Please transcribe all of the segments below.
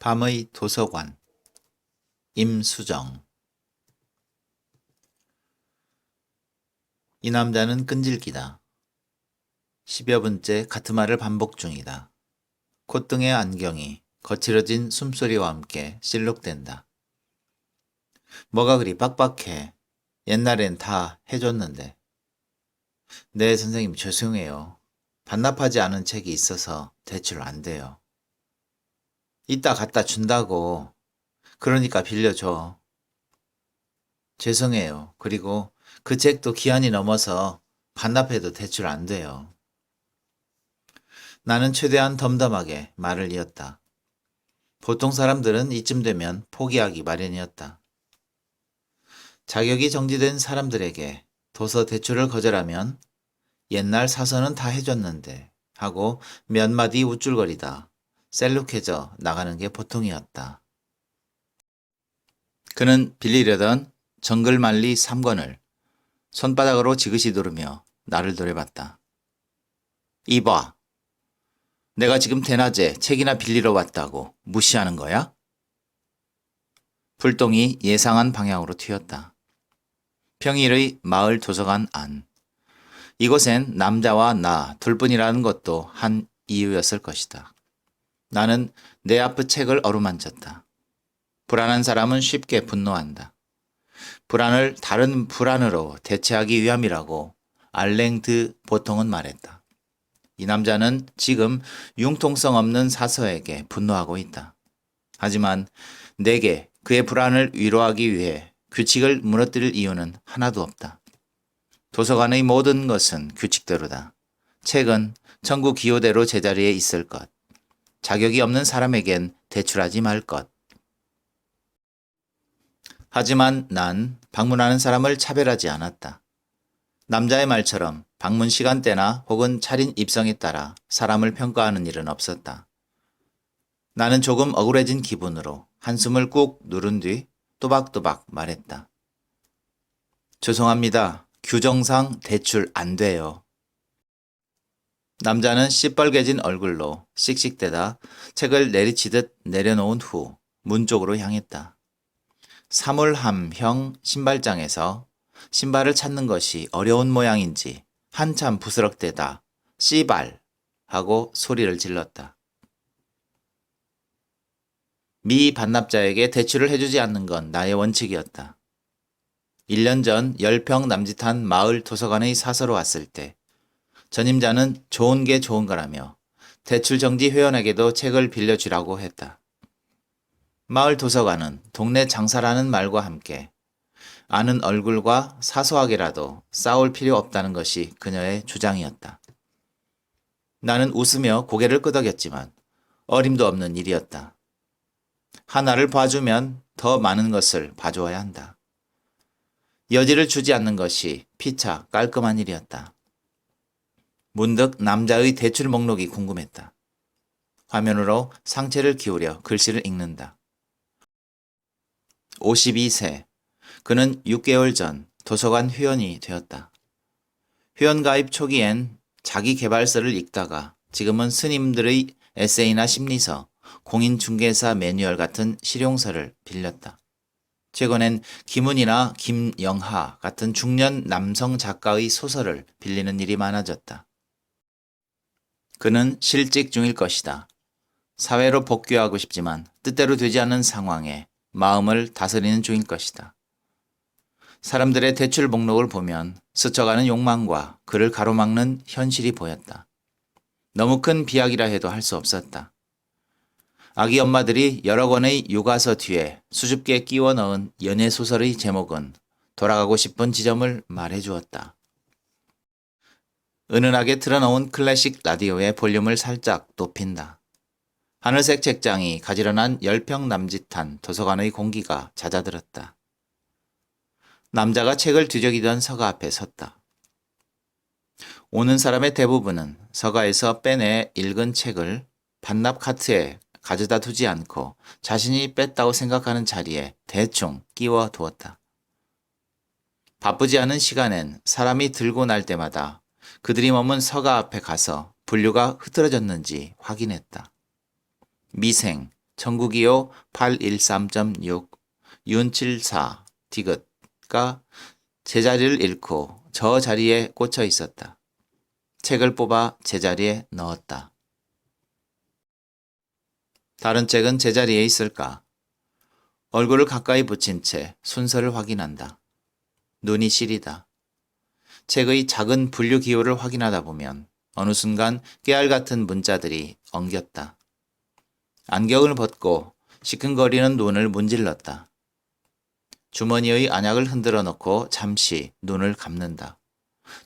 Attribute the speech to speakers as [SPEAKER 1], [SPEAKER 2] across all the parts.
[SPEAKER 1] 밤의 도서관. 임수정. 이 남자는 끈질기다. 10여 분째 같은 말을 반복 중이다. 콧등의 안경이 거칠어진 숨소리와 함께 실룩댄다. 뭐가 그리 빡빡해. 옛날엔 다 해줬는데. 네, 선생님 죄송해요. 반납하지 않은 책이 있어서 대출 안 돼요. 이따 갖다 준다고. 그러니까 빌려줘. 죄송해요. 그리고 그 책도 기한이 넘어서 반납해도 대출 안 돼요. 나는 최대한 덤덤하게 말을 이었다. 보통 사람들은 이쯤 되면 포기하기 마련이었다. 자격이 정지된 사람들에게 도서 대출을 거절하면 옛날 사서는 다 해줬는데 하고 몇 마디 우쭐거리다 셀룩해져 나가는 게 보통이었다. 그는 빌리려던 정글만리 3권을 손바닥으로 지그시 누르며 나를 노려봤다. 이봐. 내가 지금 대낮에 책이나 빌리러 왔다고 무시하는 거야? 불똥이 예상한 방향으로 튀었다. 평일의 마을 도서관 안. 이곳엔 남자와 나 둘뿐이라는 것도 한 이유였을 것이다. 나는 내 앞의 책을 어루만졌다. 불안한 사람은 쉽게 분노한다. 불안을 다른 불안으로 대체하기 위함이라고 알랭드 보통은 말했다. 이 남자는 지금 융통성 없는 사서에게 분노하고 있다. 하지만 내게 그의 불안을 위로하기 위해 규칙을 무너뜨릴 이유는 하나도 없다. 도서관의 모든 것은 규칙대로다. 책은 천국 기호대로 제자리에 있을 것. 자격이 없는 사람에겐 대출하지 말 것. 하지만 난 방문하는 사람을 차별하지 않았다. 남자의 말처럼 방문 시간대나 혹은 차린 입성에 따라 사람을 평가하는 일은 없었다. 나는 조금 억울해진 기분으로 한숨을 꾹 누른 뒤 또박또박 말했다. 죄송합니다. 규정상 대출 안 돼요. 남자는 시뻘개진 얼굴로 씩씩대다 책을 내리치듯 내려놓은 후 문 쪽으로 향했다. 사물함형 신발장에서 신발을 찾는 것이 어려운 모양인지 한참 부스럭대다 씨발 하고 소리를 질렀다. 미 반납자에게 대출을 해주지 않는 건 나의 원칙이었다. 1년 전 10평 남짓한 마을 도서관의 사서로 왔을 때 전임자는 좋은 게 좋은 거라며 대출 정지 회원에게도 책을 빌려주라고 했다. 마을 도서관은 동네 장사라는 말과 함께 아는 얼굴과 사소하게라도 싸울 필요 없다는 것이 그녀의 주장이었다. 나는 웃으며 고개를 끄덕였지만 어림도 없는 일이었다. 하나를 봐주면 더 많은 것을 봐주어야 한다. 여지를 주지 않는 것이 피차 깔끔한 일이었다. 문득 남자의 대출 목록이 궁금했다. 화면으로 상체를 기울여 글씨를 읽는다. 52세. 그는 6개월 전 도서관 회원이 되었다. 회원 가입 초기엔 자기 개발서를 읽다가 지금은 스님들의 에세이나 심리서, 공인중개사 매뉴얼 같은 실용서를 빌렸다. 최근엔 김은이나 김영하 같은 중년 남성 작가의 소설을 빌리는 일이 많아졌다. 그는 실직 중일 것이다. 사회로 복귀하고 싶지만 뜻대로 되지 않는 상황에 마음을 다스리는 중일 것이다. 사람들의 대출 목록을 보면 스쳐가는 욕망과 그를 가로막는 현실이 보였다. 너무 큰 비약이라 해도 할 수 없었다. 아기 엄마들이 여러 권의 육아서 뒤에 수줍게 끼워 넣은 연애소설의 제목은 돌아가고 싶은 지점을 말해주었다. 은은하게 틀어놓은 클래식 라디오의 볼륨을 살짝 높인다. 하늘색 책장이 가지런한 10평 남짓한 도서관의 공기가 잦아들었다. 남자가 책을 뒤적이던 서가 앞에 섰다. 오는 사람의 대부분은 서가에서 빼내 읽은 책을 반납 카트에 가져다 두지 않고 자신이 뺐다고 생각하는 자리에 대충 끼워 두었다. 바쁘지 않은 시간엔 사람이 들고 날 때마다 그들이 머문 서가 앞에 가서 분류가 흐트러졌는지 확인했다. 미생, 청구기호 813.6 윤74 디귿가 제자리를 잃고 저 자리에 꽂혀 있었다. 책을 뽑아 제자리에 넣었다. 다른 책은 제자리에 있을까? 얼굴을 가까이 붙인 채 순서를 확인한다. 눈이 시리다. 책의 작은 분류 기호를 확인하다 보면 어느 순간 깨알 같은 문자들이 엉겼다. 안경을 벗고 시큰거리는 눈을 문질렀다. 주머니의 안약을 흔들어 놓고 잠시 눈을 감는다.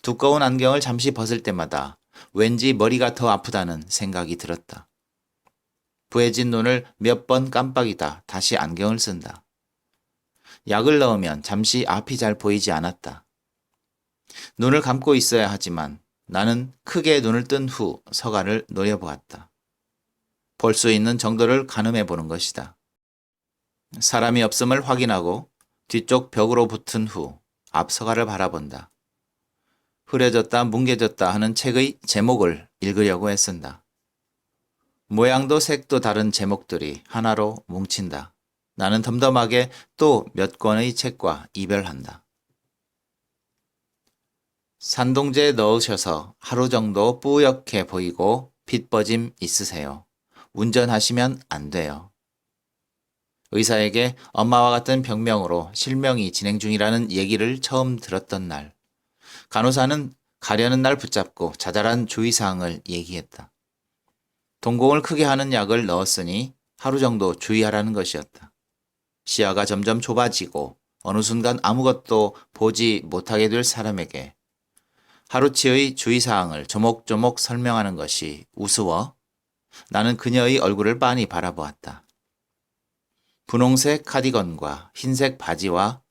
[SPEAKER 1] 두꺼운 안경을 잠시 벗을 때마다 왠지 머리가 더 아프다는 생각이 들었다. 부해진 눈을 몇 번 깜빡이다 다시 안경을 쓴다. 약을 넣으면 잠시 앞이 잘 보이지 않았다. 눈을 감고 있어야 하지만 나는 크게 눈을 뜬 후 서가를 노려보았다. 볼 수 있는 정도를 가늠해 보는 것이다. 사람이 없음을 확인하고 뒤쪽 벽으로 붙은 후 앞 서가를 바라본다. 흐려졌다 뭉개졌다 하는 책의 제목을 읽으려고 애쓴다. 모양도 색도 다른 제목들이 하나로 뭉친다. 나는 덤덤하게 또 몇 권의 책과 이별한다. 산동제에 넣으셔서 하루 정도 뿌옇게 보이고 핏버짐 있으세요. 운전하시면 안 돼요. 의사에게 엄마와 같은 병명으로 실명이 진행 중이라는 얘기를 처음 들었던 날, 간호사는 가려는 날 붙잡고 자잘한 주의사항을 얘기했다. 동공을 크게 하는 약을 넣었으니 하루 정도 주의하라는 것이었다. 시야가 점점 좁아지고 어느 순간 아무것도 보지 못하게 될 사람에게 하루치의 주의사항을 조목조목 설명하는 것이 우스워 나는 그녀의 얼굴을 빤히 바라보았다. 분홍색 카디건과 흰색 바지와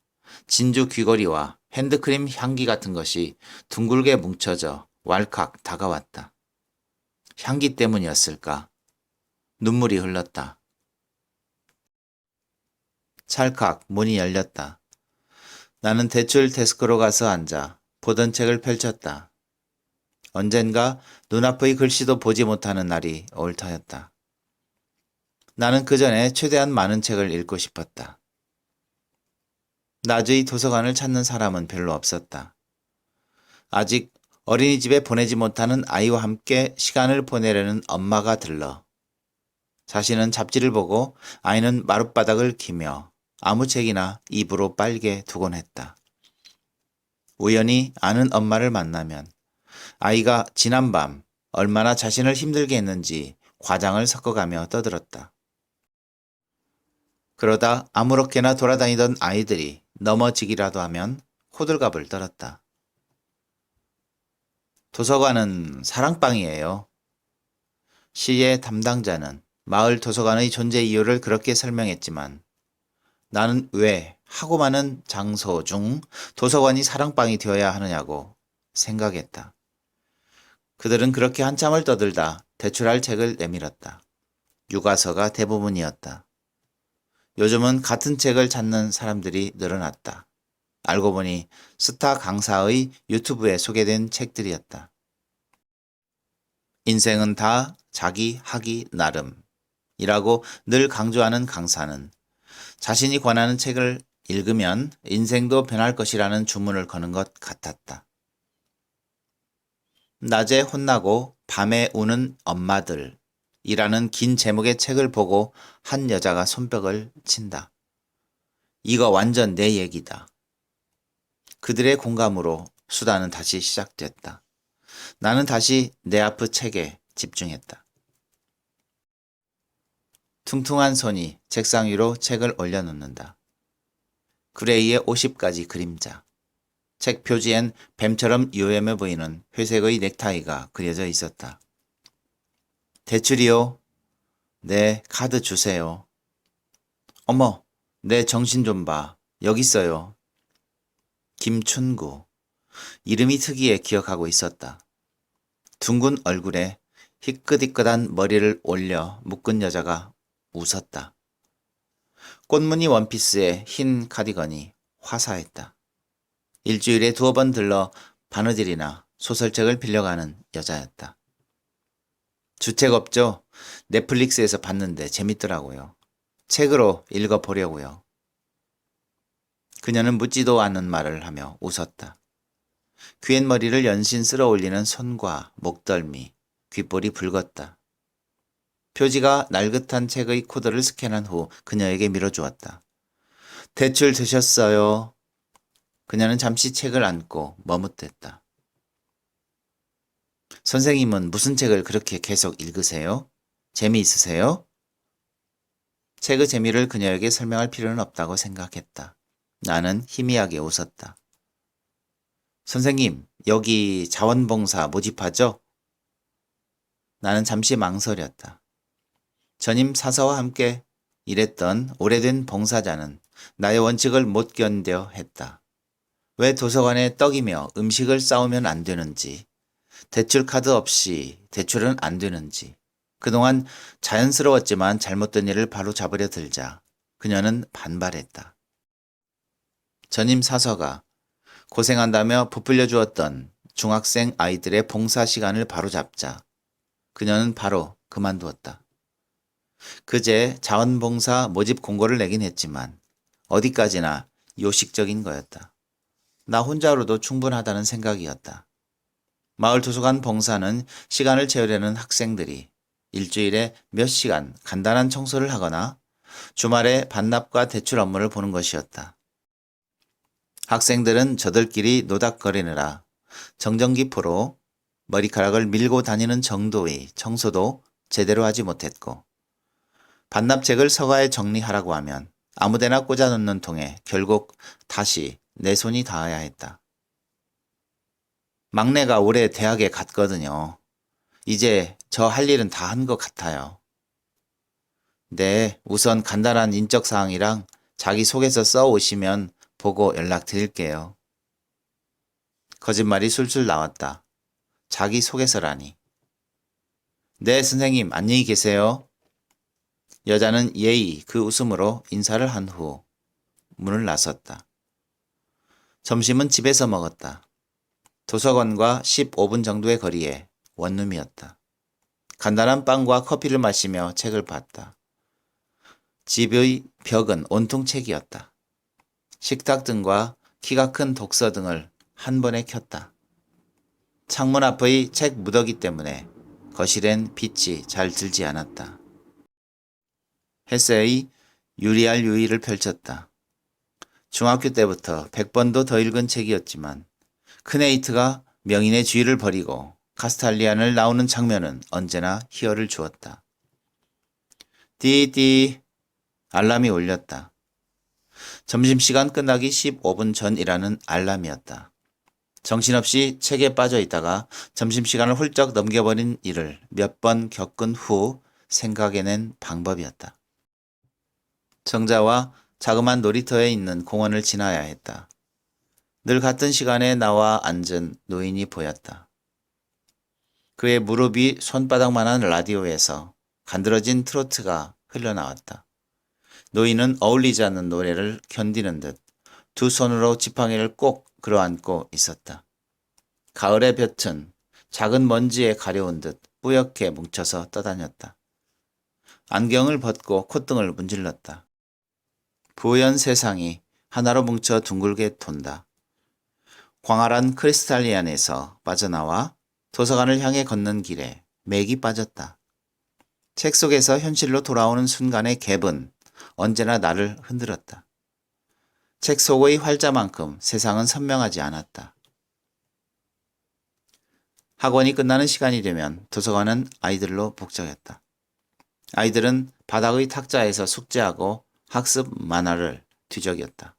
[SPEAKER 1] 진주 귀걸이와 핸드크림 향기 같은 것이 둥글게 뭉쳐져 왈칵 다가왔다. 향기 때문이었을까? 눈물이 흘렀다. 찰칵 문이 열렸다. 나는 대출 데스크로 가서 앉아 보던 책을 펼쳤다. 언젠가 눈앞의 글씨도 보지 못하는 날이 올 터였다. 나는 그 전에 최대한 많은 책을 읽고 싶었다. 낮의 도서관을 찾는 사람은 별로 없었다. 아직 어린이집에 보내지 못하는 아이와 함께 시간을 보내려는 엄마가 들러 자신은 잡지를 보고 아이는 마룻바닥을 기며 아무 책이나 입으로 빨게 두곤 했다. 우연히 아는 엄마를 만나면 아이가 지난밤 얼마나 자신을 힘들게 했는지 과장을 섞어가며 떠들었다. 그러다 아무렇게나 돌아다니던 아이들이 넘어지기라도 하면 호들갑을 떨었다. 도서관은 사랑방이에요. 시의 담당자는 마을 도서관의 존재 이유를 그렇게 설명했지만 나는 왜 하고 많은 장소 중 도서관이 사랑방이 되어야 하느냐고 생각했다. 그들은 그렇게 한참을 떠들다 대출할 책을 내밀었다. 육아서가 대부분이었다. 요즘은 같은 책을 찾는 사람들이 늘어났다. 알고 보니 스타 강사의 유튜브에 소개된 책들이었다. 인생은 다 자기 하기 나름이라고 늘 강조하는 강사는 자신이 권하는 책을 읽으면 인생도 변할 것이라는 주문을 거는 것 같았다. 낮에 혼나고 밤에 우는 엄마들이라는 긴 제목의 책을 보고 한 여자가 손뼉을 친다. 이거 완전 내 얘기다. 그들의 공감으로 수다는 다시 시작됐다. 나는 다시 내 앞의 책에 집중했다. 퉁퉁한 손이 책상 위로 책을 올려놓는다. 그레이의 50가지 그림자. 책 표지엔 뱀처럼 요염해 보이는 회색의 넥타이가 그려져 있었다. 대출이요? 네, 카드 주세요. 어머, 내 정신 좀 봐. 여기 있어요. 김춘구. 이름이 특이해 기억하고 있었다. 둥근 얼굴에 희끗희끗한 머리를 올려 묶은 여자가 웃었다. 꽃무늬 원피스에 흰 카디건이 화사했다. 일주일에 2번 들러 바느질이나 소설책을 빌려가는 여자였다. 주책 없죠? 넷플릭스에서 봤는데 재밌더라고요. 책으로 읽어보려고요. 그녀는 묻지도 않는 말을 하며 웃었다. 귀앤머리를 연신 쓸어 올리는 손과 목덜미, 귓볼이 붉었다. 표지가 날긋한 책의 코드를 스캔한 후 그녀에게 밀어주었다. 대출 되셨어요? 그녀는 잠시 책을 안고 머뭇댔다. 선생님은 무슨 책을 그렇게 계속 읽으세요? 재미있으세요? 책의 재미를 그녀에게 설명할 필요는 없다고 생각했다. 나는 희미하게 웃었다. 선생님, 여기 자원봉사 모집하죠? 나는 잠시 망설였다. 전임 사서와 함께 일했던 오래된 봉사자는 나의 원칙을 못 견뎌 했다. 왜 도서관에 떡이며 음식을 싸우면 안 되는지, 대출 카드 없이 대출은 안 되는지, 그동안 자연스러웠지만 잘못된 일을 바로 잡으려 들자 그녀는 반발했다. 전임 사서가 고생한다며 부풀려 주었던 중학생 아이들의 봉사 시간을 바로잡자 그녀는 바로 그만두었다. 그제 자원봉사 모집 공고를 내긴 했지만 어디까지나 요식적인 거였다. 나 혼자로도 충분하다는 생각이었다. 마을 도서관 봉사는 시간을 채우려는 학생들이 일주일에 몇 시간 간단한 청소를 하거나 주말에 반납과 대출 업무를 보는 것이었다. 학생들은 저들끼리 노닥거리느라 정전기포로 머리카락을 밀고 다니는 정도의 청소도 제대로 하지 못했고 반납책을 서가에 정리하라고 하면 아무데나 꽂아놓는 통에 결국 다시 내 손이 닿아야 했다. 막내가 올해 대학에 갔거든요. 이제 저 할 일은 다 한 것 같아요. 네, 우선 간단한 인적사항이랑 자기소개서 써 오시면 보고 연락드릴게요. 거짓말이 술술 나왔다. 자기소개서라니. 네, 선생님, 안녕히 계세요. 여자는 예의 그 웃음으로 인사를 한 후 문을 나섰다. 점심은 집에서 먹었다. 도서관과 15분 정도의 거리에 원룸이었다. 간단한 빵과 커피를 마시며 책을 봤다. 집의 벽은 온통 책이었다. 식탁 등과 키가 큰 독서 등을 한 번에 켰다. 창문 앞의 책 무더기 때문에 거실엔 빛이 잘 들지 않았다. 헤세의 유리알 유의를 펼쳤다. 중학교 때부터 100번도 더 읽은 책이었지만 크네이트가 명인의 주의를 버리고 카스탈리안을 나오는 장면은 언제나 희열을 주었다. 띠띠 알람이 울렸다. 점심시간 끝나기 15분 전이라는 알람이었다. 정신없이 책에 빠져 있다가 점심시간을 훌쩍 넘겨버린 일을 몇 번 겪은 후 생각해낸 방법이었다. 정자와 자그마한 놀이터에 있는 공원을 지나야 했다. 늘 같은 시간에 나와 앉은 노인이 보였다. 그의 무릎이 손바닥만한 라디오에서 간드러진 트로트가 흘러나왔다. 노인은 어울리지 않는 노래를 견디는 듯 두 손으로 지팡이를 꼭 끌어안고 있었다. 가을의 볕은 작은 먼지에 가려운 듯 뿌옇게 뭉쳐서 떠다녔다. 안경을 벗고 콧등을 문질렀다. 부연 세상이 하나로 뭉쳐 둥글게 돈다. 광활한 크리스탈리안에서 빠져나와 도서관을 향해 걷는 길에 맥이 빠졌다. 책 속에서 현실로 돌아오는 순간의 갭은 언제나 나를 흔들었다. 책 속의 활자만큼 세상은 선명하지 않았다. 학원이 끝나는 시간이 되면 도서관은 아이들로 북적였다. 아이들은 바닥의 탁자에서 숙제하고 학습 만화를 뒤적였다.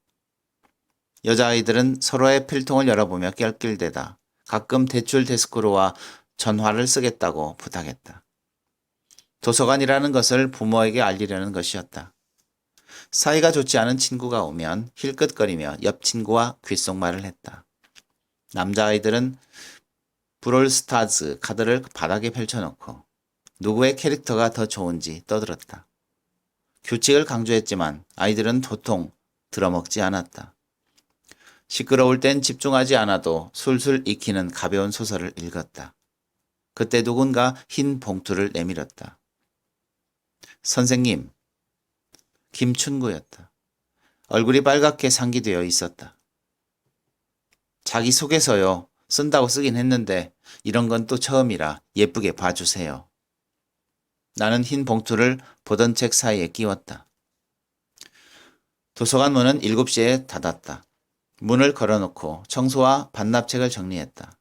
[SPEAKER 1] 여자아이들은 서로의 필통을 열어보며 낄낄대다 가끔 대출 데스크로와 전화를 쓰겠다고 부탁했다. 도서관이라는 것을 부모에게 알리려는 것이었다. 사이가 좋지 않은 친구가 오면 힐끗거리며 옆 친구와 귓속말을 했다. 남자아이들은 브롤스타즈 카드를 바닥에 펼쳐놓고 누구의 캐릭터가 더 좋은지 떠들었다. 규칙을 강조했지만 아이들은 도통 들어먹지 않았다. 시끄러울 땐 집중하지 않아도 술술 익히는 가벼운 소설을 읽었다. 그때 누군가 흰 봉투를 내밀었다. 선생님, 김춘구였다. 얼굴이 빨갛게 상기되어 있었다. 자기소개서요. 쓴다고 쓰긴 했는데 이런 건 또 처음이라 예쁘게 봐주세요. 나는 흰 봉투를 보던 책 사이에 끼웠다. 도서관 문은 7시에 닫았다. 문을 걸어놓고 청소와 반납책을 정리했다.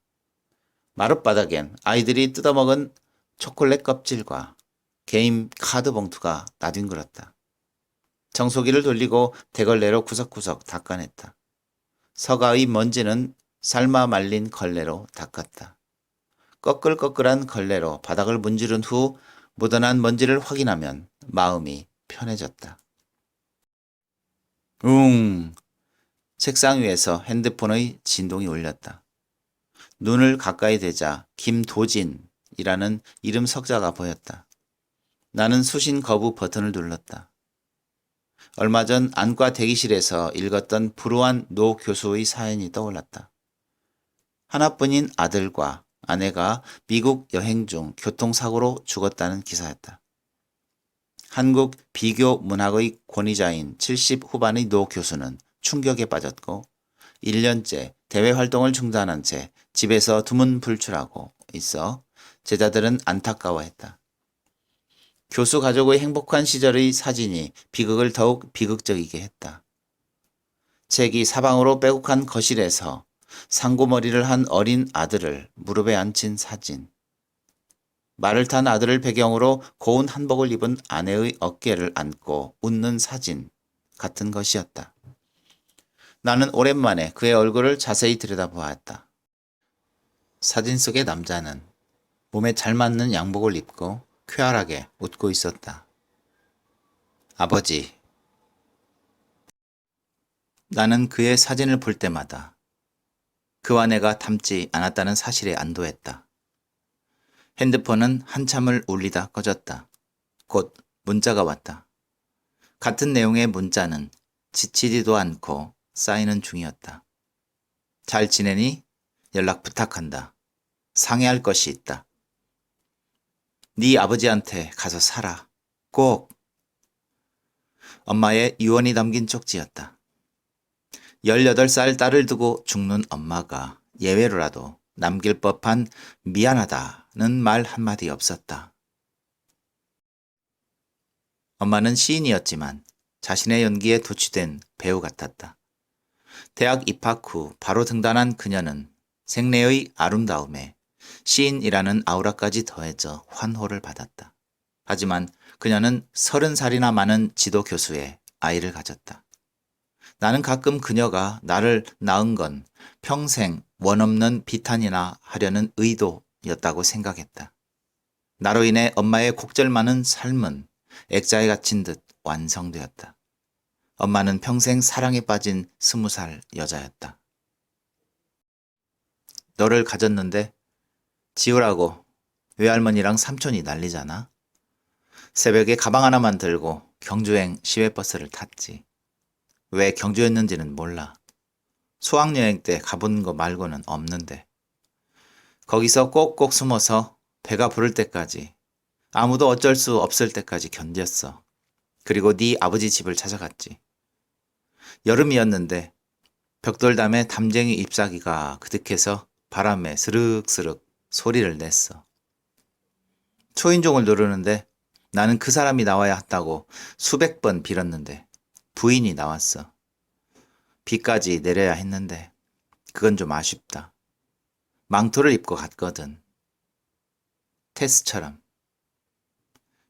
[SPEAKER 1] 마룻바닥엔 아이들이 뜯어먹은 초콜릿 껍질과 게임 카드 봉투가 나뒹굴었다. 청소기를 돌리고 대걸레로 구석구석 닦아냈다. 서가의 먼지는 삶아 말린 걸레로 닦았다. 꺼끌꺼끌한 걸레로 바닥을 문지른 후 묻어난 먼지를 확인하면 마음이 편해졌다. 웅! 책상 위에서 핸드폰의 진동이 울렸다. 눈을 가까이 대자 김도진이라는 이름 석자가 보였다. 나는 수신 거부 버튼을 눌렀다. 얼마 전 안과 대기실에서 읽었던 불우한 노 교수의 사연이 떠올랐다. 하나뿐인 아들과 아내가 미국 여행 중 교통사고로 죽었다는 기사였다. 한국 비교 문학의 권위자인 70 후반의 노 교수는 충격에 빠졌고 1년째 대외 활동을 중단한 채 집에서 두문불출하고 있어 제자들은 안타까워했다. 교수 가족의 행복한 시절의 사진이 비극을 더욱 비극적이게 했다. 책이 사방으로 빼곡한 거실에서 상고머리를 한 어린 아들을 무릎에 앉힌 사진. 말을 탄 아들을 배경으로 고운 한복을 입은 아내의 어깨를 안고 웃는 사진 같은 것이었다. 나는 오랜만에 그의 얼굴을 자세히 들여다보았다. 사진 속의 남자는 몸에 잘 맞는 양복을 입고 쾌활하게 웃고 있었다. 아버지. 나는 그의 사진을 볼 때마다 그와 내가 닮지 않았다는 사실에 안도했다. 핸드폰은 한참을 울리다 꺼졌다. 곧 문자가 왔다. 같은 내용의 문자는 지치지도 않고 쌓이는 중이었다. 잘 지내니? 연락 부탁한다. 상의할 것이 있다. 네 아버지한테 가서 살아. 꼭. 엄마의 유언이 담긴 쪽지였다. 18살 딸을 두고 죽는 엄마가 예외로라도 남길 법한 미안하다는 말 한마디 없었다. 엄마는 시인이었지만 자신의 연기에 도취된 배우 같았다. 대학 입학 후 바로 등단한 그녀는 생애의 아름다움에 시인이라는 아우라까지 더해져 환호를 받았다. 하지만 그녀는 30살이나 많은 지도 교수의 아이를 가졌다. 나는 가끔 그녀가 나를 낳은 건 평생 원없는 비탄이나 하려는 의도였다고 생각했다. 나로 인해 엄마의 곡절 많은 삶은 액자에 갇힌 듯 완성되었다. 엄마는 평생 사랑에 빠진 20살 여자였다. 너를 가졌는데 지우라고 외할머니랑 삼촌이 난리잖아. 새벽에 가방 하나만 들고 경주행 시외버스를 탔지. 왜 경주였는지는 몰라. 수학여행 때 가본 거 말고는 없는데. 거기서 꼭꼭 숨어서 배가 부를 때까지, 아무도 어쩔 수 없을 때까지 견뎠어. 그리고 네 아버지 집을 찾아갔지. 여름이었는데 벽돌담에 담쟁이 잎사귀가 그득해서 바람에 스륵스륵 소리를 냈어. 초인종을 누르는데 나는 그 사람이 나와야 한다고 수백 번 빌었는데 부인이 나왔어. 비까지 내려야 했는데 그건 좀 아쉽다. 망토를 입고 갔거든. 테스처럼.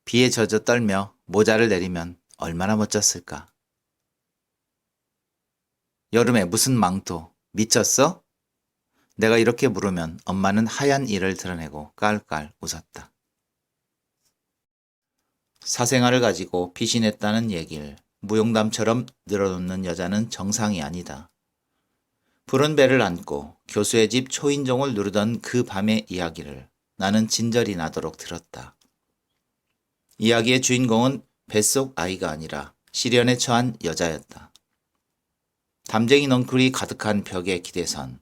[SPEAKER 1] 비에 젖어 떨며 모자를 내리면 얼마나 멋졌을까. 여름에 무슨 망토? 미쳤어? 내가 이렇게 물으면 엄마는 하얀 이를 드러내고 깔깔 웃었다. 사생활을 가지고 피신했다는 얘기를 무용담처럼 늘어놓는 여자는 정상이 아니다. 푸른 배를 안고 교수의 집 초인종을 누르던 그 밤의 이야기를 나는 진절이 나도록 들었다. 이야기의 주인공은 뱃속 아이가 아니라 시련에 처한 여자였다. 담쟁이 넝쿨이 가득한 벽에 기대선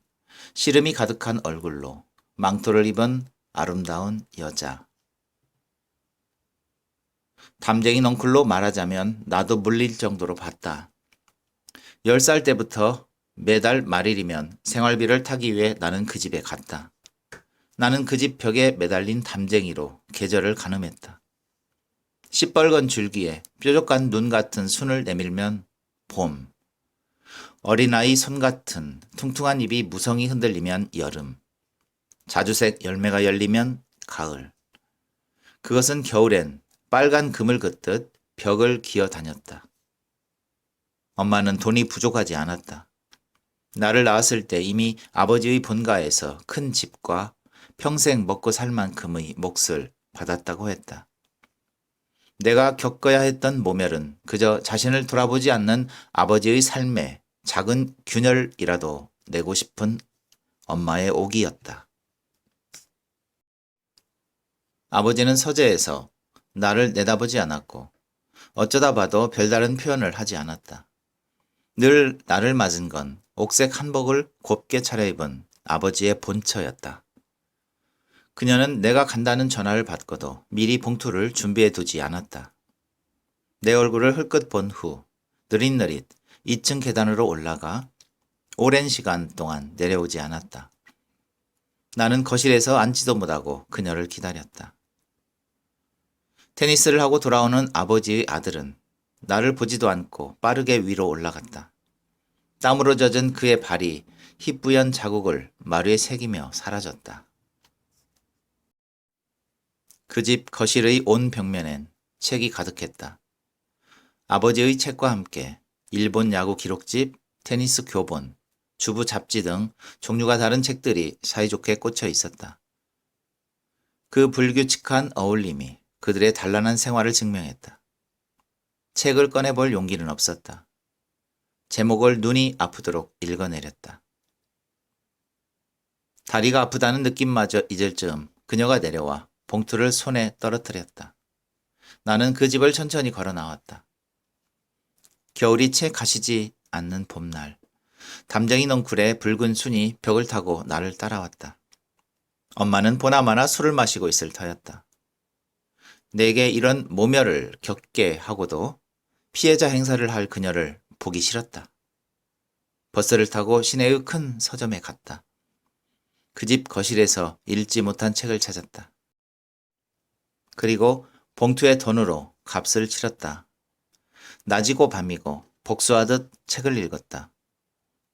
[SPEAKER 1] 시름이 가득한 얼굴로 망토를 입은 아름다운 여자. 담쟁이 넝쿨로 말하자면 나도 물릴 정도로 봤다. 10살 때부터 매달 말일이면 생활비를 타기 위해 나는 그 집에 갔다. 나는 그 집 벽에 매달린 담쟁이로 계절을 가늠했다. 시뻘건 줄기에 뾰족한 눈 같은 순을 내밀면 봄, 어린아이 손 같은 퉁퉁한 입이 무성히 흔들리면 여름, 자주색 열매가 열리면 가을. 그것은 겨울엔 빨간 금을 긋듯 벽을 기어 다녔다. 엄마는 돈이 부족하지 않았다. 나를 낳았을 때 이미 아버지의 본가에서 큰 집과 평생 먹고 살 만큼의 몫을 받았다고 했다. 내가 겪어야 했던 모멸은 그저 자신을 돌아보지 않는 아버지의 삶에 작은 균열이라도 내고 싶은 엄마의 오기였다. 아버지는 서재에서 나를 내다보지 않았고 어쩌다 봐도 별다른 표현을 하지 않았다. 늘 나를 맞은 건 옥색 한복을 곱게 차려입은 아버지의 본처였다. 그녀는 내가 간다는 전화를 받고도 미리 봉투를 준비해 두지 않았다. 내 얼굴을 흘끗 본 후 느릿느릿 2층 계단으로 올라가 오랜 시간 동안 내려오지 않았다. 나는 거실에서 앉지도 못하고 그녀를 기다렸다. 테니스를 하고 돌아오는 아버지의 아들은 나를 보지도 않고 빠르게 위로 올라갔다. 땀으로 젖은 그의 발이 희뿌연 자국을 마루에 새기며 사라졌다. 그 집 거실의 온 벽면엔 책이 가득했다. 아버지의 책과 함께 일본 야구 기록집, 테니스 교본, 주부 잡지 등 종류가 다른 책들이 사이좋게 꽂혀 있었다. 그 불규칙한 어울림이 그들의 단란한 생활을 증명했다. 책을 꺼내볼 용기는 없었다. 제목을 눈이 아프도록 읽어내렸다. 다리가 아프다는 느낌마저 잊을 즈음 그녀가 내려와 봉투를 손에 떨어뜨렸다. 나는 그 집을 천천히 걸어 나왔다. 겨울이 채 가시지 않는 봄날, 담쟁이 넝쿨의 붉은 순이 벽을 타고 나를 따라왔다. 엄마는 보나마나 술을 마시고 있을 터였다. 내게 이런 모멸을 겪게 하고도 피해자 행사를 할 그녀를 보기 싫었다. 버스를 타고 시내의 큰 서점에 갔다. 그 집 거실에서 읽지 못한 책을 찾았다. 그리고 봉투의 돈으로 값을 치렀다. 낮이고 밤이고 복수하듯 책을 읽었다.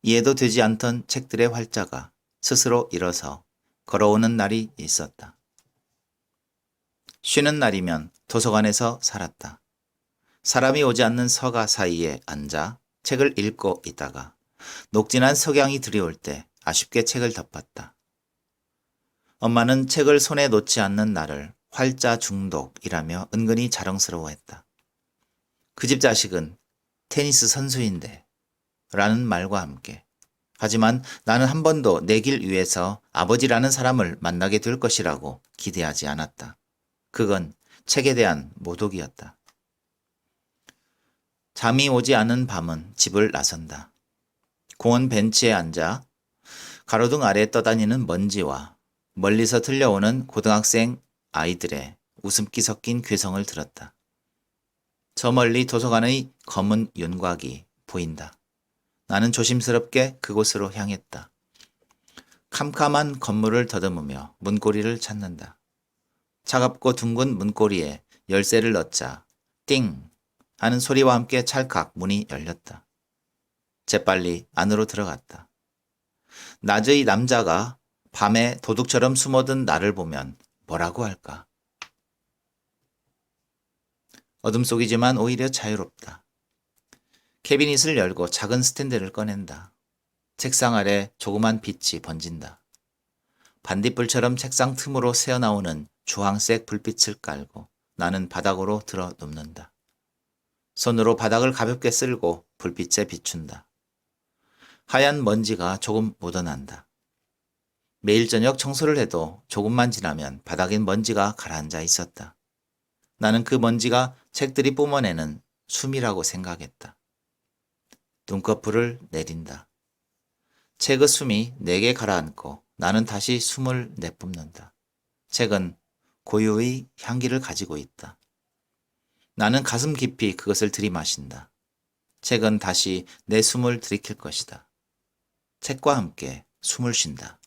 [SPEAKER 1] 이해도 되지 않던 책들의 활자가 스스로 일어서 걸어오는 날이 있었다. 쉬는 날이면 도서관에서 살았다. 사람이 오지 않는 서가 사이에 앉아 책을 읽고 있다가 녹진한 석양이 들이올 때 아쉽게 책을 덮었다. 엄마는 책을 손에 놓지 않는 나를 활자 중독이라며 은근히 자랑스러워했다. 그 집 자식은 테니스 선수인데 라는 말과 함께. 하지만 나는 한 번도 내 길 위에서 아버지라는 사람을 만나게 될 것이라고 기대하지 않았다. 그건 책에 대한 모독이었다. 잠이 오지 않은 밤은 집을 나선다. 공원 벤치에 앉아 가로등 아래 떠다니는 먼지와 멀리서 들려오는 고등학생 아이들의 웃음기 섞인 괴성을 들었다. 저 멀리 도서관의 검은 윤곽이 보인다. 나는 조심스럽게 그곳으로 향했다. 캄캄한 건물을 더듬으며 문고리를 찾는다. 차갑고 둥근 문고리에 열쇠를 넣자 띵 하는 소리와 함께 찰칵 문이 열렸다. 재빨리 안으로 들어갔다. 낮의 남자가 밤에 도둑처럼 숨어든 나를 보면 뭐라고 할까? 어둠 속이지만 오히려 자유롭다. 캐비닛을 열고 작은 스탠드를 꺼낸다. 책상 아래 조그만 빛이 번진다. 반딧불처럼 책상 틈으로 새어나오는 주황색 불빛을 깔고 나는 바닥으로 들어 눕는다. 손으로 바닥을 가볍게 쓸고 불빛에 비춘다. 하얀 먼지가 조금 묻어난다. 매일 저녁 청소를 해도 조금만 지나면 바닥엔 먼지가 가라앉아 있었다. 나는 그 먼지가 책들이 뿜어내는 숨이라고 생각했다. 눈꺼풀을 내린다. 책의 숨이 내게 가라앉고 나는 다시 숨을 내뿜는다. 책은 고유의 향기를 가지고 있다. 나는 가슴 깊이 그것을 들이마신다. 책은 다시 내 숨을 들이킬 것이다. 책과 함께 숨을 쉰다.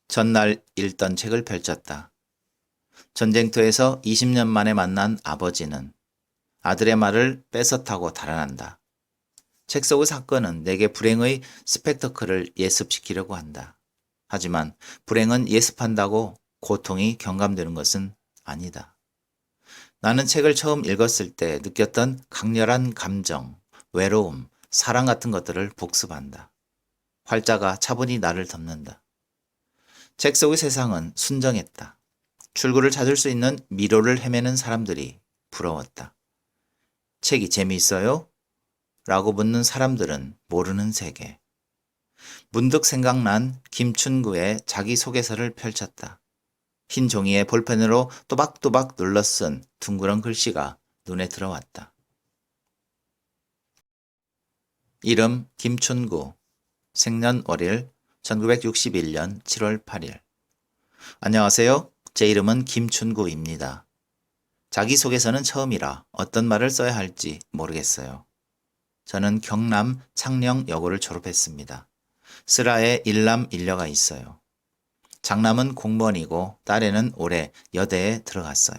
[SPEAKER 1] 전날 읽던 책을 펼쳤다. 전쟁터에서 20년 만에 만난 아버지는 아들의 말을 뺏어타고 달아난다. 책 속의 사건은 내게 불행의 스펙터클을 예습시키려고 한다. 하지만 불행은 예습한다고 고통이 경감되는 것은 아니다. 나는 책을 처음 읽었을 때 느꼈던 강렬한 감정, 외로움, 사랑 같은 것들을 복습한다. 활자가 차분히 나를 덮는다. 책 속의 세상은 순정했다. 출구를 찾을 수 있는 미로를 헤매는 사람들이 부러웠다. 책이 재미있어요? 라고 묻는 사람들은 모르는 세계. 문득 생각난 김춘구의 자기소개서를 펼쳤다. 흰 종이에 볼펜으로 또박또박 눌러 쓴 둥그런 글씨가 눈에 들어왔다. 이름 김춘구, 생년월일 1961년 7월 8일. 안녕하세요. 제 이름은 김춘구입니다. 자기소개서는 처음이라 어떤 말을 써야 할지 모르겠어요. 저는 경남 창녕여고를 졸업했습니다. 슬하에 일남 일녀가 있어요. 장남은 공무원이고 딸애는 올해 여대에 들어갔어요.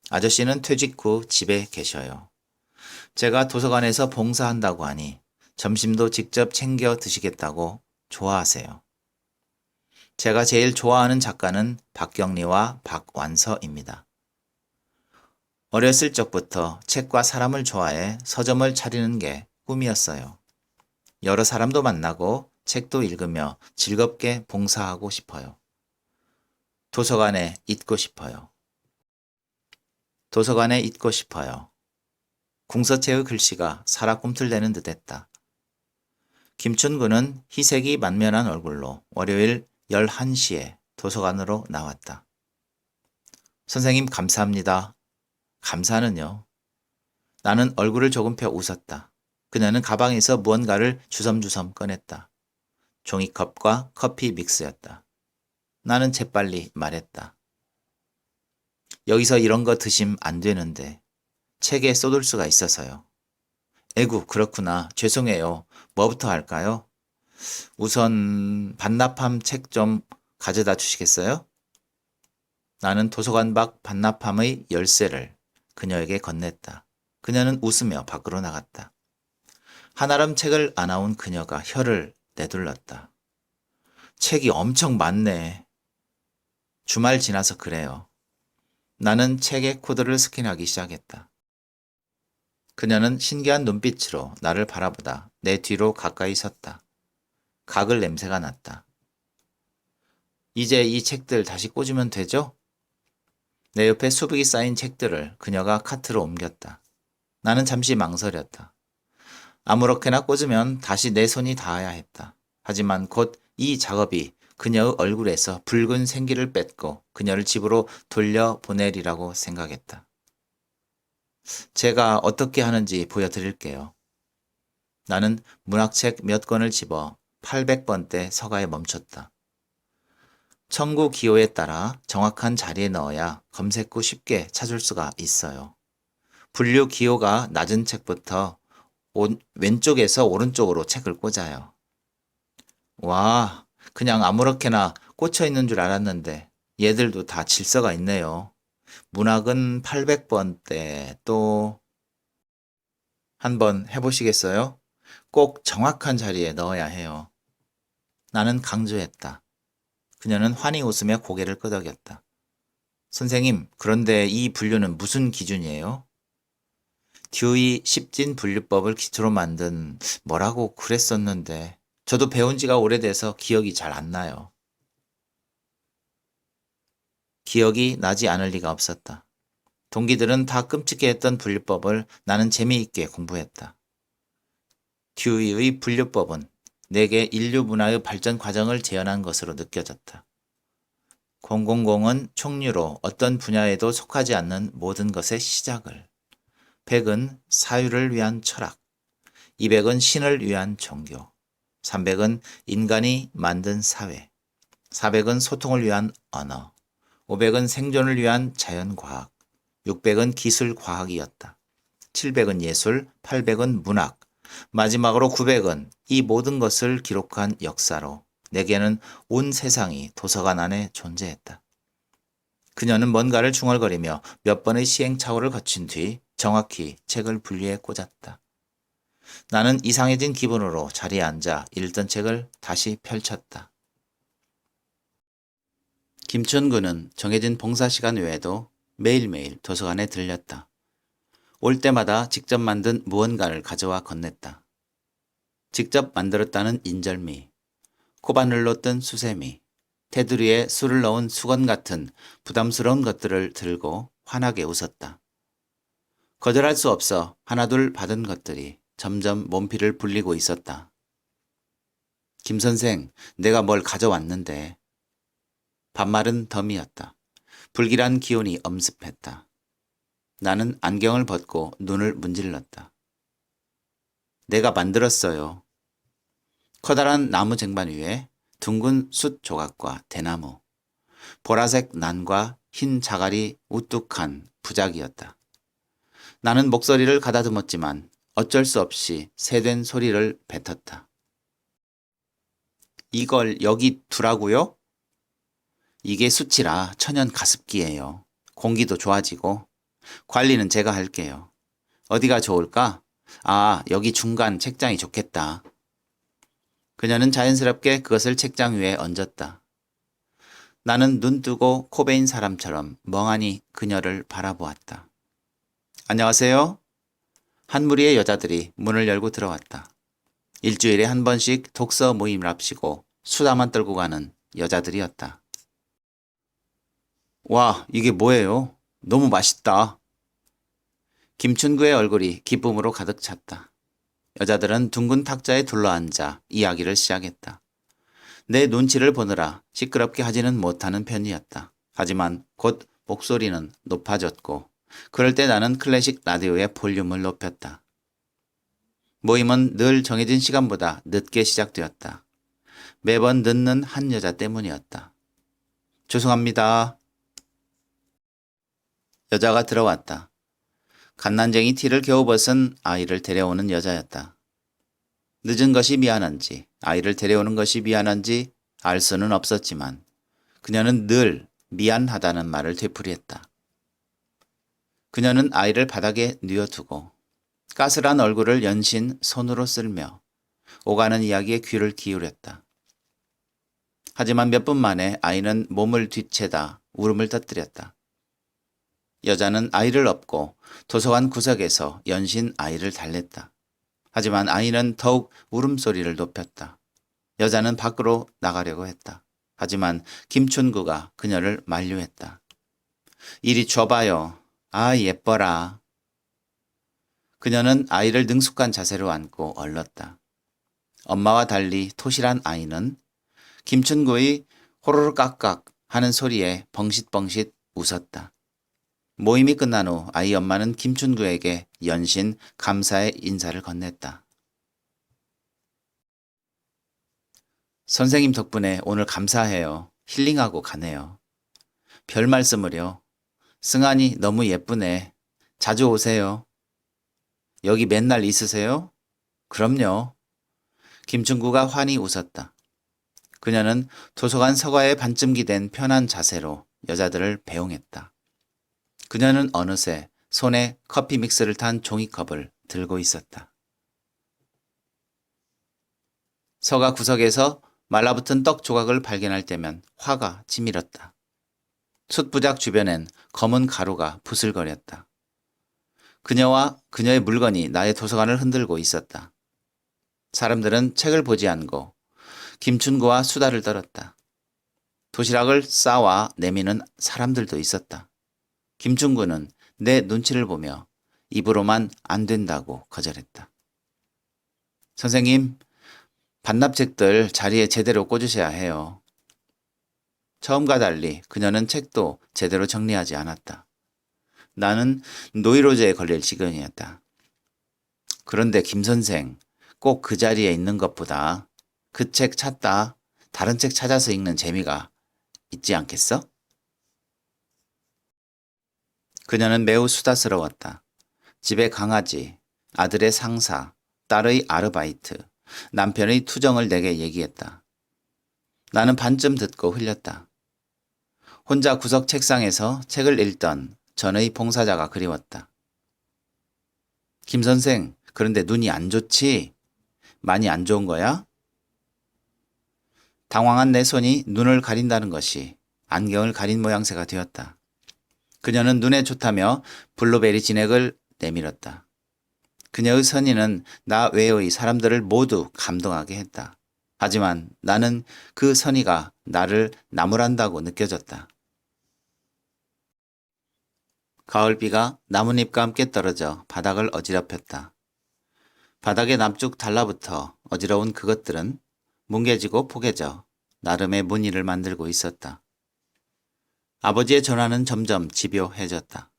[SPEAKER 1] 아저씨는 퇴직 후 집에 계셔요. 제가 도서관에서 봉사한다고 하니 점심도 직접 챙겨 드시겠다고 좋아하세요. 제가 제일 좋아하는 작가는 박경리와 박완서입니다. 어렸을 적부터 책과 사람을 좋아해 서점을 차리는 게 꿈이었어요. 여러 사람도 만나고 책도 읽으며 즐겁게 봉사하고 싶어요. 도서관에 있고 싶어요. 도서관에 있고 싶어요. 궁서체의 글씨가 살아 꿈틀대는 듯했다. 김춘구는 희색이 만면한 얼굴로 월요일 11시에 도서관으로 나왔다. 선생님 감사합니다. 감사는요. 나는 얼굴을 조금 펴 웃었다. 그녀는 가방에서 무언가를 주섬주섬 꺼냈다. 종이컵과 커피 믹스였다. 나는 재빨리 말했다. 여기서 이런 거 드시면 안 되는데 책에 쏟을 수가 있어서요. 에구 그렇구나. 죄송해요. 뭐부터 할까요? 우선 반납함 책 좀 가져다 주시겠어요? 나는 도서관 밖 반납함의 열쇠를 그녀에게 건넸다. 그녀는 웃으며 밖으로 나갔다. 한아름 책을 안아온 그녀가 혀를 내둘렀다. 책이 엄청 많네. 주말 지나서 그래요. 나는 책의 코드를 스캔하기 시작했다. 그녀는 신기한 눈빛으로 나를 바라보다 내 뒤로 가까이 섰다. 가글 냄새가 났다. 이제 이 책들 다시 꽂으면 되죠? 내 옆에 수북이 쌓인 책들을 그녀가 카트로 옮겼다. 나는 잠시 망설였다. 아무렇게나 꽂으면 다시 내 손이 닿아야 했다. 하지만 곧 이 작업이 그녀의 얼굴에서 붉은 생기를 뺏고 그녀를 집으로 돌려보내리라고 생각했다. 제가 어떻게 하는지 보여드릴게요. 나는 문학책 몇 권을 집어 800번대 서가에 멈췄다. 청구 기호에 따라 정확한 자리에 넣어야 검색 후 쉽게 찾을 수가 있어요. 분류 기호가 낮은 책부터 왼쪽에서 오른쪽으로 책을 꽂아요. 와, 그냥 아무렇게나 꽂혀 있는 줄 알았는데 얘들도 다 질서가 있네요. 문학은 800번대 또 한번 해보시겠어요? 꼭 정확한 자리에 넣어야 해요. 나는 강조했다. 그녀는 환히 웃으며 고개를 끄덕였다. 선생님, 그런데 이 분류는 무슨 기준이에요? 듀이 십진 분류법을 기초로 만든 뭐라고 그랬었는데 저도 배운 지가 오래돼서 기억이 잘 안 나요. 기억이 나지 않을 리가 없었다. 동기들은 다 끔찍해했던 분류법을 나는 재미있게 공부했다. 듀이의 분류법은 내게 인류 문화의 발전 과정을 재현한 것으로 느껴졌다. 000은 총류로 어떤 분야에도 속하지 않는 모든 것의 시작을, 100은 사유를 위한 철학, 200은 신을 위한 종교, 300은 인간이 만든 사회, 400은 소통을 위한 언어, 500은 생존을 위한 자연과학, 600은 기술 과학이었다. 700은 예술, 800은 문학, 마지막으로 900은 이 모든 것을 기록한 역사로 내게는 온 세상이 도서관 안에 존재했다. 그녀는 뭔가를 중얼거리며 몇 번의 시행착오를 거친 뒤 정확히 책을 분리해 꽂았다. 나는 이상해진 기분으로 자리에 앉아 읽던 책을 다시 펼쳤다. 김춘구는 정해진 봉사 시간 외에도 매일매일 도서관에 들렸다. 올 때마다 직접 만든 무언가를 가져와 건넸다. 직접 만들었다는 인절미, 코바늘로 뜬 수세미, 테두리에 술을 넣은 수건 같은 부담스러운 것들을 들고 환하게 웃었다. 거절할 수 없어 하나둘 받은 것들이 점점 몸피를 불리고 있었다. 김 선생, 내가 뭘 가져왔는데. 반말은 덤이었다. 불길한 기운이 엄습했다. 나는 안경을 벗고 눈을 문질렀다. 내가 만들었어요. 커다란 나무 쟁반 위에 둥근 숯 조각과 대나무, 보라색 난과 흰 자갈이 우뚝한 부작이었다. 나는 목소리를 가다듬었지만 어쩔 수 없이 새된 소리를 뱉었다. 이걸 여기 두라고요? 이게 숯이라 천연 가습기예요. 공기도 좋아지고 관리는 제가 할게요. 어디가 좋을까? 아, 여기 중간 책장이 좋겠다. 그녀는 자연스럽게 그것을 책장 위에 얹었다. 나는 눈 뜨고 코 베인 사람처럼 멍하니 그녀를 바라보았다. 안녕하세요. 한 무리의 여자들이 문을 열고 들어왔다. 일주일에 한 번씩 독서 모임을합시고 수다만 떨고 가는 여자들이었다. 와, 이게 뭐예요? 너무 맛있다. 김춘구의 얼굴이 기쁨으로 가득 찼다. 여자들은 둥근 탁자에 둘러앉아 이야기를 시작했다. 내 눈치를 보느라 시끄럽게 하지는 못하는 편이었다. 하지만 곧 목소리는 높아졌고 그럴 때 나는 클래식 라디오의 볼륨을 높였다. 모임은 늘 정해진 시간보다 늦게 시작되었다. 매번 늦는 한 여자 때문이었다. 죄송합니다. 여자가 들어왔다. 갓난쟁이 티를 겨우 벗은 아이를 데려오는 여자였다. 늦은 것이 미안한지 아이를 데려오는 것이 미안한지 알 수는 없었지만 그녀는 늘 미안하다는 말을 되풀이했다. 그녀는 아이를 바닥에 뉘어두고 까슬한 얼굴을 연신 손으로 쓸며 오가는 이야기에 귀를 기울였다. 하지만 몇 분 만에 아이는 몸을 뒤채다 울음을 터뜨렸다. 여자는 아이를 업고 도서관 구석에서 연신 아이를 달랬다. 하지만 아이는 더욱 울음소리를 높였다. 여자는 밖으로 나가려고 했다. 하지만 김춘구가 그녀를 만류했다. 이리 줘봐요. 아, 예뻐라. 그녀는 아이를 능숙한 자세로 안고 얼렀다. 엄마와 달리 토실한 아이는 김춘구의 호로록 깍깍 하는 소리에 벙싯벙싯 웃었다. 모임이 끝난 후 아이 엄마는 김춘구에게 연신 감사의 인사를 건넸다. 선생님 덕분에 오늘 감사해요. 힐링하고 가네요. 별 말씀을요. 승환이 너무 예쁘네. 자주 오세요. 여기 맨날 있으세요? 그럼요. 김춘구가 환히 웃었다. 그녀는 도서관 서가에 반쯤 기댄 편한 자세로 여자들을 배웅했다. 그녀는 어느새 손에 커피 믹스를 탄 종이컵을 들고 있었다. 서가 구석에서 말라붙은 떡 조각을 발견할 때면 화가 치밀었다. 숯부작 주변엔 검은 가루가 부슬거렸다. 그녀와 그녀의 물건이 나의 도서관을 흔들고 있었다. 사람들은 책을 보지 않고 김춘구와 수다를 떨었다. 도시락을 싸와 내미는 사람들도 있었다. 김춘구는 내 눈치를 보며 입으로만 안 된다고 거절했다. 선생님, 반납책들 자리에 제대로 꽂으셔야 해요. 처음과 달리 그녀는 책도 제대로 정리하지 않았다. 나는 노이로제에 걸릴 지경이었다. 그런데 김 선생, 꼭 그 자리에 있는 것보다 그 책 찾다 다른 책 찾아서 읽는 재미가 있지 않겠어? 그녀는 매우 수다스러웠다. 집의 강아지, 아들의 상사, 딸의 아르바이트, 남편의 투정을 내게 얘기했다. 나는 반쯤 듣고 흘렸다. 혼자 구석 책상에서 책을 읽던 전의 봉사자가 그리웠다. 김 선생, 그런데 눈이 안 좋지? 많이 안 좋은 거야? 당황한 내 손이 눈을 가린다는 것이 안경을 가린 모양새가 되었다. 그녀는 눈에 좋다며 블루베리 진액을 내밀었다. 그녀의 선의는 나 외의 사람들을 모두 감동하게 했다. 하지만 나는 그 선의가 나를 나무란다고 느껴졌다. 가을비가 나뭇잎과 함께 떨어져 바닥을 어지럽혔다. 바닥에 남쭉 달라붙어 어지러운 그것들은 뭉개지고 포개져 나름의 무늬를 만들고 있었다. 아버지의 전화는 점점 집요해졌다.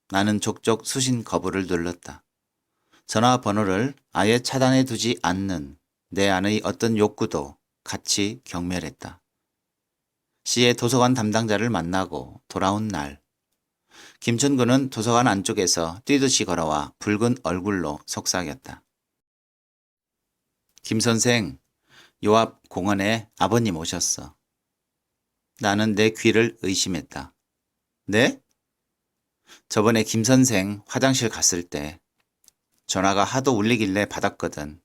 [SPEAKER 1] 나는 족족 수신 거부를 눌렀다. 전화번호를 아예 차단해 두지 않는 내 안의 어떤 욕구도 같이 경멸했다. 시의 도서관 담당자를 만나고 돌아온 날, 김춘구는 도서관 안쪽에서 뛰듯이 걸어와 붉은 얼굴로 속삭였다. 김 선생, 요 앞 공원에 아버님 오셨어. 나는 내 귀를 의심했다. 네? 저번에 김 선생 화장실 갔을 때 전화가 하도 울리길래 받았거든.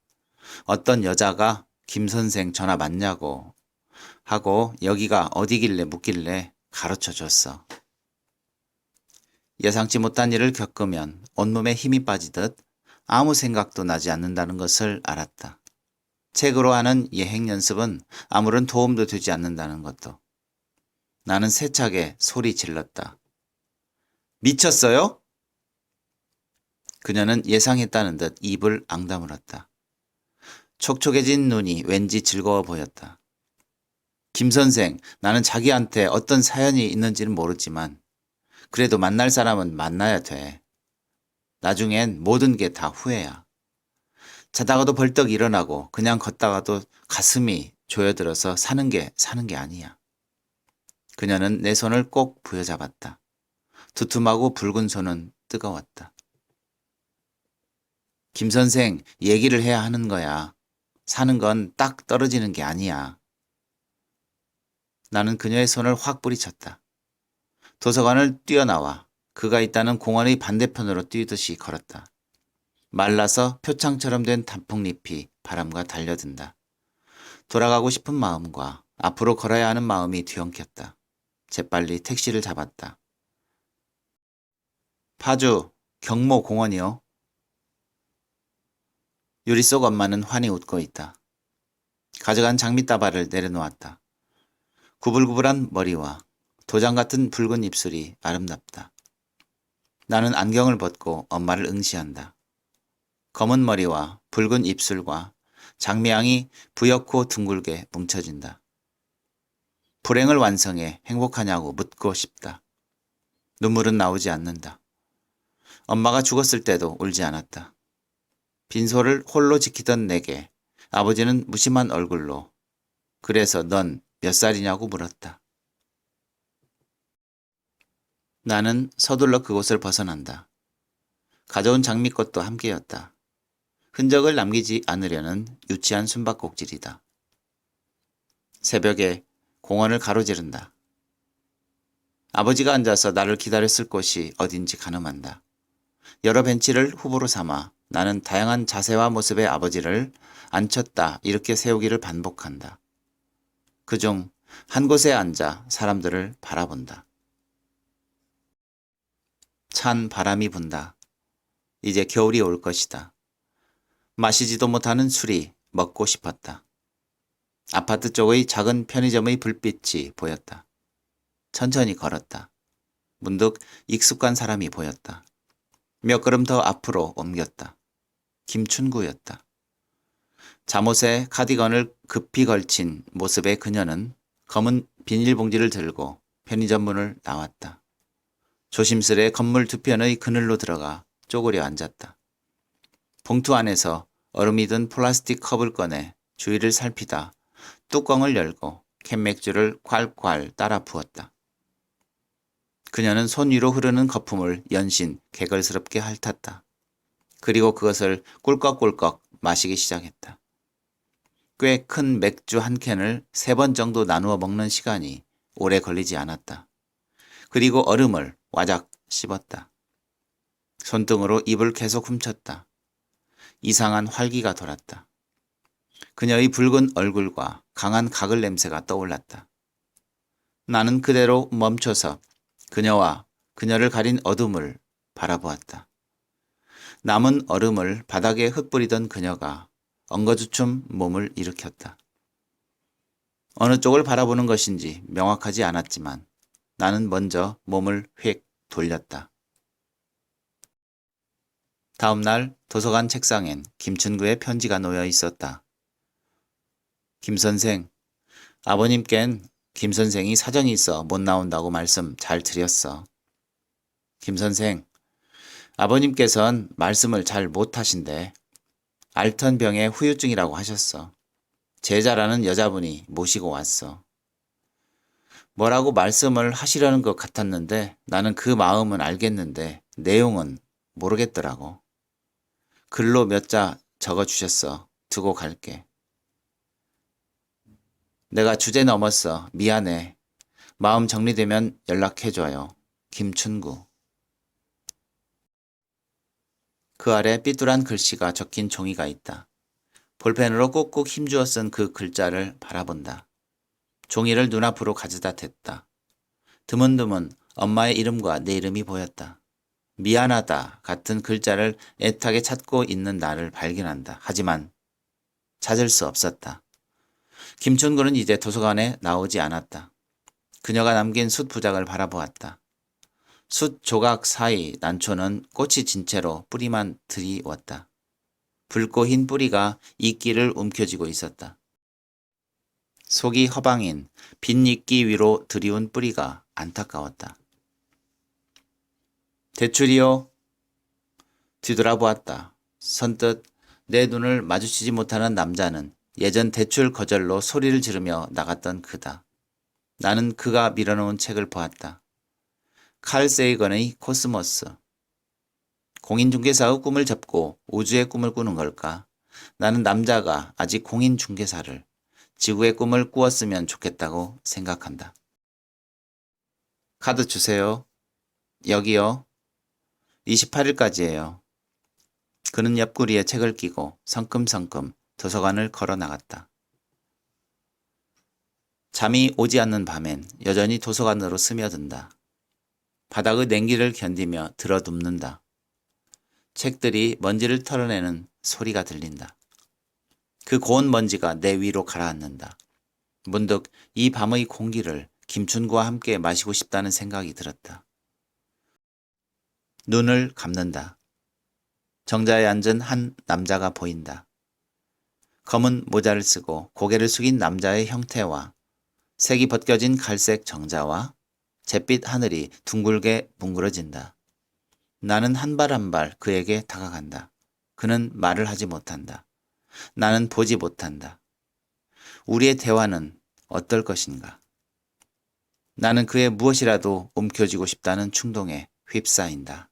[SPEAKER 1] 어떤 여자가 김 선생 전화 맞냐고 하고 여기가 어디길래 묻길래 가르쳐 줬어. 예상치 못한 일을 겪으면 온몸에 힘이 빠지듯 아무 생각도 나지 않는다는 것을 알았다. 책으로 하는 예행 연습은 아무런 도움도 되지 않는다는 것도. 나는 세차게 소리 질렀다. 미쳤어요? 그녀는 예상했다는 듯 입을 앙다물었다. 촉촉해진 눈이 왠지 즐거워 보였다. 김 선생, 나는 자기한테 어떤 사연이 있는지는 모르지만 그래도 만날 사람은 만나야 돼. 나중엔 모든 게 다 후회야. 자다가도 벌떡 일어나고 그냥 걷다가도 가슴이 조여들어서 사는 게 아니야. 그녀는 내 손을 꼭 부여잡았다. 두툼하고 붉은 손은 뜨거웠다. 김 선생, 얘기를 해야 하는 거야. 사는 건 딱 떨어지는 게 아니야. 나는 그녀의 손을 확 뿌리쳤다. 도서관을 뛰어나와 그가 있다는 공원의 반대편으로 뛰듯이 걸었다. 말라서 표창처럼 된 단풍잎이 바람과 달려든다. 돌아가고 싶은 마음과 앞으로 걸어야 하는 마음이 뒤엉켰다. 재빨리 택시를 잡았다. 파주 경모공원이요. 유리 속 엄마는 환히 웃고 있다. 가져간 장미다발을 내려놓았다. 구불구불한 머리와 도장 같은 붉은 입술이 아름답다. 나는 안경을 벗고 엄마를 응시한다. 검은 머리와 붉은 입술과 장미향이 부옇고 둥글게 뭉쳐진다. 불행을 완성해 행복하냐고 묻고 싶다. 눈물은 나오지 않는다. 엄마가 죽었을 때도 울지 않았다. 빈소를 홀로 지키던 내게 아버지는 무심한 얼굴로 그래서 넌 몇 살이냐고 물었다. 나는 서둘러 그곳을 벗어난다. 가져온 장미꽃도 함께였다. 흔적을 남기지 않으려는 유치한 숨바꼭질이다. 새벽에 공원을 가로지른다. 아버지가 앉아서 나를 기다렸을 곳이 어딘지 가늠한다. 여러 벤치를 후보로 삼아 나는 다양한 자세와 모습의 아버지를 앉혔다 이렇게 세우기를 반복한다. 그중 한 곳에 앉아 사람들을 바라본다. 찬 바람이 분다. 이제 겨울이 올 것이다. 마시지도 못하는 술이 먹고 싶었다. 아파트 쪽의 작은 편의점의 불빛이 보였다. 천천히 걸었다. 문득 익숙한 사람이 보였다. 몇 걸음 더 앞으로 옮겼다. 김춘구였다. 잠옷에 카디건을 급히 걸친 모습의 그녀는 검은 비닐봉지를 들고 편의점 문을 나왔다. 조심스레 건물 두 편의 그늘로 들어가 쪼그려 앉았다. 봉투 안에서 얼음이 든 플라스틱 컵을 꺼내 주위를 살피다 뚜껑을 열고 캔맥주를 콸콸 따라 부었다. 그녀는 손 위로 흐르는 거품을 연신 개걸스럽게 핥았다. 그리고 그것을 꿀꺽꿀꺽 마시기 시작했다. 꽤 큰 맥주 한 캔을 3번 정도 나누어 먹는 시간이 오래 걸리지 않았다. 그리고 얼음을 와작 씹었다. 손등으로 입을 계속 훔쳤다. 이상한 활기가 돌았다. 그녀의 붉은 얼굴과 강한 가글 냄새가 떠올랐다. 나는 그대로 멈춰서 그녀와 그녀를 가린 어둠을 바라보았다. 남은 얼음을 바닥에 흩뿌리던 그녀가 엉거주춤 몸을 일으켰다. 어느 쪽을 바라보는 것인지 명확하지 않았지만 나는 먼저 몸을 휙 돌렸다. 다음 날 도서관 책상엔 김춘구의 편지가 놓여 있었다. 김 선생, 아버님껜 김 선생이 사정이 있어 못 나온다고 말씀 잘 드렸어. 김 선생, 아버님께선 말씀을 잘 못하신대. 알턴 병의 후유증이라고 하셨어. 제자라는 여자분이 모시고 왔어. 뭐라고 말씀을 하시려는 것 같았는데 나는 그 마음은 알겠는데 내용은 모르겠더라고. 글로 몇 자 적어주셨어. 두고 갈게. 내가 주제 넘었어. 미안해. 마음 정리되면 연락해줘요. 김춘구. 그 아래 삐뚤한 글씨가 적힌 종이가 있다. 볼펜으로 꾹꾹 힘주어 쓴 그 글자를 바라본다. 종이를 눈앞으로 가져다 댔다. 드문드문 엄마의 이름과 내 이름이 보였다. 미안하다 같은 글자를 애타게 찾고 있는 나를 발견한다. 하지만 찾을 수 없었다. 김춘구는 이제 도서관에 나오지 않았다. 그녀가 남긴 숯 부작을 바라보았다. 숯 조각 사이 난초는 꽃이 진 채로 뿌리만 들이웠다. 붉고 흰 뿌리가 이끼를 움켜쥐고 있었다. 속이 허방인 빈 이끼 위로 들이운 뿌리가 안타까웠다. 대출이요. 뒤돌아보았다. 선뜻 내 눈을 마주치지 못하는 남자는 예전 대출 거절로 소리를 지르며 나갔던 그다. 나는 그가 밀어놓은 책을 보았다. 칼 세이건의 코스모스. 공인중개사의 꿈을 접고 우주의 꿈을 꾸는 걸까? 나는 남자가 아직 공인중개사를, 지구의 꿈을 꾸었으면 좋겠다고 생각한다. 카드 주세요. 여기요. 28일까지예요. 그는 옆구리에 책을 끼고 성큼성큼 도서관을 걸어 나갔다. 잠이 오지 않는 밤엔 여전히 도서관으로 스며든다. 바닥의 냉기를 견디며 들어눕는다. 책들이 먼지를 털어내는 소리가 들린다. 그 고운 먼지가 내 위로 가라앉는다. 문득 이 밤의 공기를 김춘구와 함께 마시고 싶다는 생각이 들었다. 눈을 감는다. 정자에 앉은 한 남자가 보인다. 검은 모자를 쓰고 고개를 숙인 남자의 형태와 색이 벗겨진 갈색 정자와 잿빛 하늘이 둥글게 뭉그러진다. 나는 한 발 한 발 그에게 다가간다. 그는 말을 하지 못한다. 나는 보지 못한다. 우리의 대화는 어떨 것인가? 나는 그의 무엇이라도 움켜쥐고 싶다는 충동에 휩싸인다.